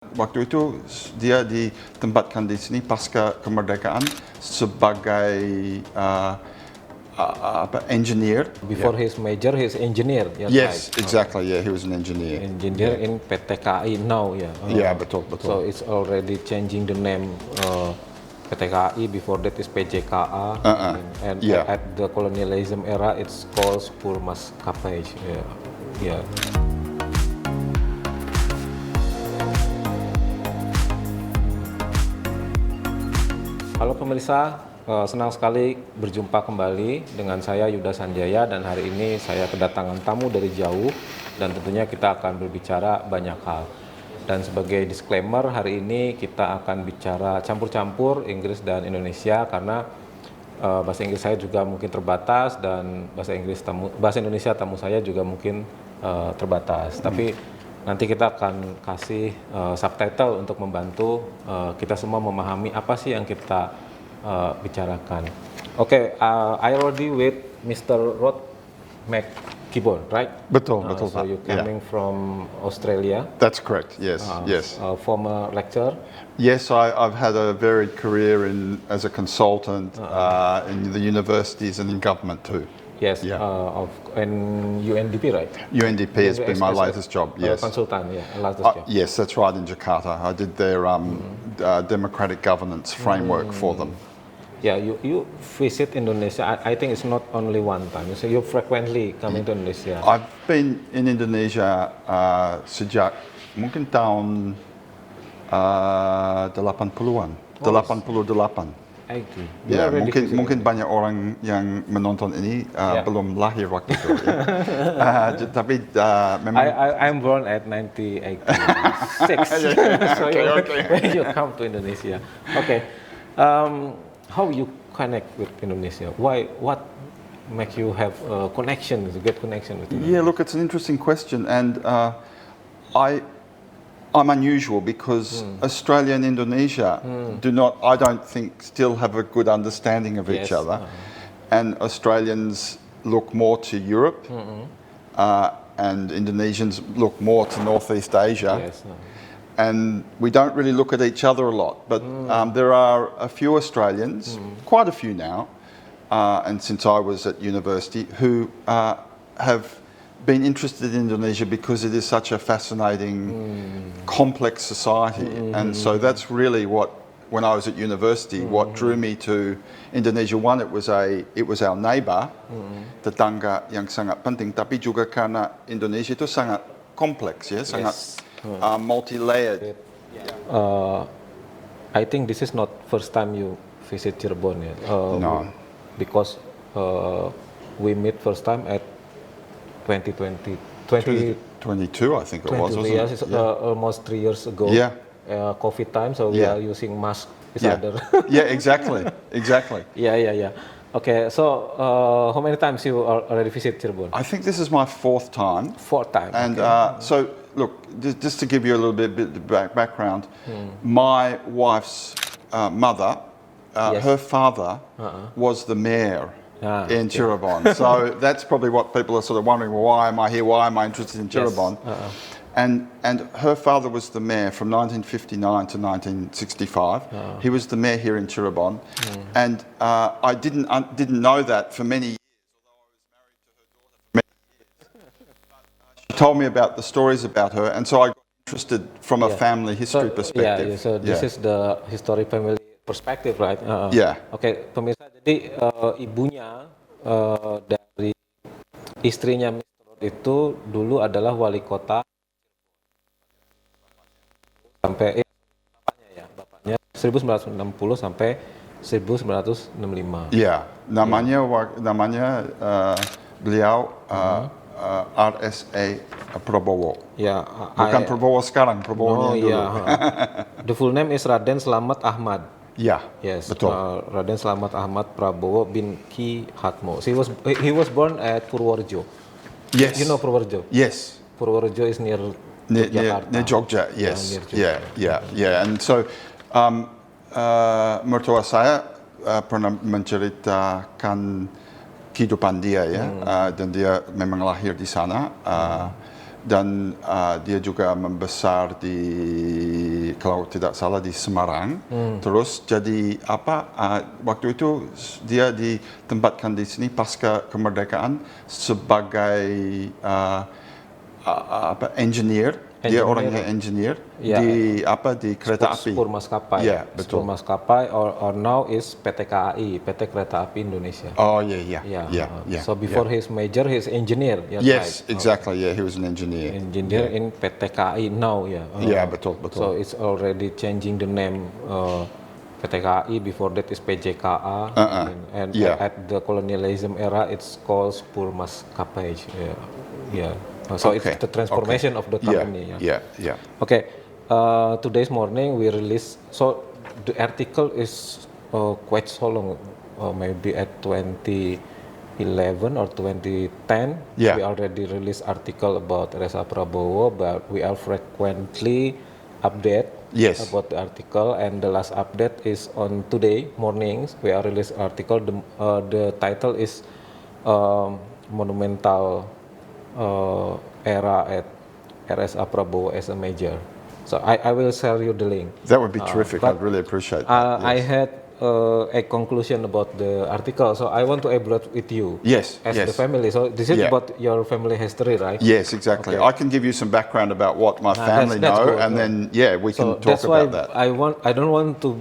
Waktu itu dia ditempatkan di sini pasca kemerdekaan sebagai engineer. Before his major, he's engineer. Yeah, Yes, right. exactly. Yeah, he was an engineer. Engineer in PT KAI now, yeah. Yeah, betul. So it's already changing the name. PT KAI before that is PJKA, and yeah. at the colonialism era it's called Spoor Maskapai. Yeah. Halo pemirsa, senang sekali berjumpa kembali dengan saya Yuda Sanjaya, dan hari ini saya kedatangan tamu dari jauh dan tentunya kita akan berbicara banyak hal. Dan sebagai disclaimer, hari ini kita akan bicara campur-campur Inggris dan Indonesia karena bahasa Inggris saya juga mungkin terbatas dan bahasa Indonesia tamu saya juga mungkin terbatas. Tapi nanti kita akan kasih subtitle untuk membantu kita semua memahami apa sih yang kita bicarakan. Oke, I already with Mr. Rod McKibben, right? Betul. So you're coming from Australia? That's correct. Yes, yes. Former lecturer? Yes, I've had a varied career as a consultant in the universities and in government too. Yes, and UNDP, right? UNDP has been my latest job. Yes, consultant. Yeah, latest job. Yes, that's right. In Jakarta, I did their democratic governance framework for them. Yeah, you visit Indonesia. I think it's not only one time. So you frequently coming to Indonesia. I've been in Indonesia sejak mungkin tahun 80-an, 88. Ya, mungkin banyak orang yang menonton ini belum lahir waktu itu. Tapi memang I'm born at 1986. So when you come to Indonesia, okay. How you connect with Indonesia? What make you have a good connection with Indonesia? Yeah, look, it's an interesting question, and I'm unusual because Australia and Indonesia I don't think, still have a good understanding of each other. And Australians look more to Europe, and Indonesians look more to Northeast Asia. Yes. And we don't really look at each other a lot. But there are a few Australians, quite a few now, and since I was at university, who have been interested in Indonesia because it is such a fascinating, complex society. And so that's really when I was at university, what drew me to Indonesia. One, it was our neighbour, tetangga yang sangat penting, tapi juga karena Indonesia itu sangat kompleks, ya, sangat multi-layered. I think this is not first time you visit Cirebon, yeah? No. Because we meet first time at 2022, I think it was, wasn't it? Yes, almost 3 years ago. Yeah. COVID time, so we are using mask each other. Yeah, exactly. Yeah. Okay, so how many times you already visit Cirebon? I think this is my fourth time. Fourth time. And so, look, just to give you a little bit of background, my wife's mother, her father was the mayor in Cirebon. So that's probably what people are sort of wondering, well, why am I here? Why am I interested in Cirebon? Yes. And her father was the mayor from 1959 to 1965. He was the mayor here in Cirebon. And I didn't know that for many years, although I was married to her daughter for many years. She told me about the stories about her, and so I got interested from a family history perspective. So this is the history family perspective, right? Okay, pemirsa, jadi ibunya dari istrinya Mr. Rod itu dulu adalah wali kota sampai bapaknya 1960 sampai 1965. Ya, namanya beliau RSA Prabowo. Ya, bukan Prabowo sekarang, Prabowo dulu. The full name is Raden Slamet Ahmad. Yeah, yes, betul. Raden Slamet Ahmad Prabowo bin Ki Hatmo. He was born at Purworejo. Yes. You know Purworejo? Yes. Purworejo is near Jogja. Yes. Yeah. And so, mertua saya pernah menceritakan kehidupan dia, ya, dan dia memang lahir di sana. dan dia juga membesar di, kalau tidak salah, di Semarang. Terus jadi waktu itu dia ditempatkan di sini pasca kemerdekaan sebagai engineer. Dia orangnya engineer Ya. di kereta api. Spur maskapai. Ya, betul. Spur maskapai or now is PT KAI, PT Kereta Api Indonesia. Oh yeah. So before his major, he's engineer. Yes, right? exactly. Yeah, he was an engineer. Engineer in PT KAI now, yeah. Yeah, betul. So it's already changing the name. PT KAI before that is PJKA, and at the colonialism era it's called Spur Maskapai. Yeah. So it's the transformation of the company. Yeah. Okay. Today's morning we released. So the article is quite so long, maybe at 2011 or 2010. Yeah. We already released article about Reza Prabowo, but we are frequently update about the article. And the last update is on today mornings. We are released article. The title is Monumental Era at Reza Prabowo as a Major. So I will share you the link. That would be terrific. I'd really appreciate that. I had a conclusion about the article, so I want to elaborate with you. Yes. The family. So this is about your family history, right? Yes, exactly. Okay. I can give you some background about what my family that's know, good. and then we can talk that's why about that. I don't want to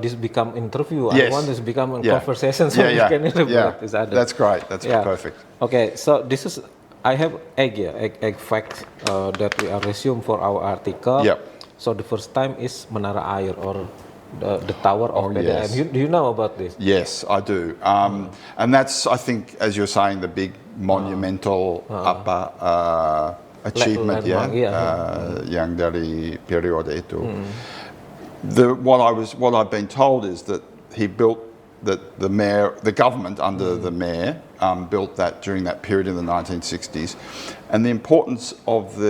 this become interview. Yes. I want this become a conversation, so we can elaborate this other. That's great. That's perfect. Okay, so this is I have egg fact that we are resume for our article. Yep. So the first time is Menara Air or the tower of PDAM. Yes. Do you know about this? Yes, I do. And that's, I think, as you're saying, the big monumental achievement, yang dari periode itu. What I've been told is that he built that the government under the mayor built that during that period in the 1960s, and the importance of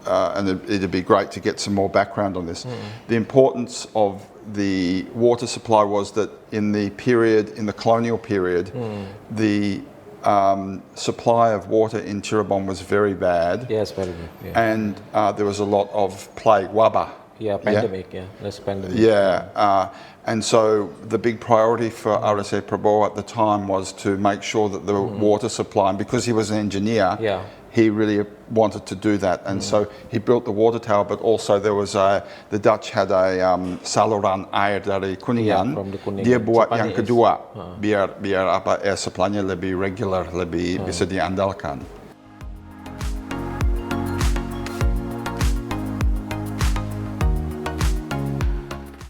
and it'd be great to get some more background on this. The importance of the water supply was that in the colonial period, the supply of water in Cirebon was very bad. Yes, very good. Yeah. And there was a lot of plague, wabah. Pandemic. Less pandemic. And so the big priority for RSA Prabowo at the time was to make sure that the water supply, and because he was an engineer, he really wanted to do that. And so he built the water tower, but also there was the Dutch had a saluran air dari Kuningan. From the Kuningan. Dia buat yang Supply kedua, biar air supply-nya lebih regular, lebih bisa diandalkan.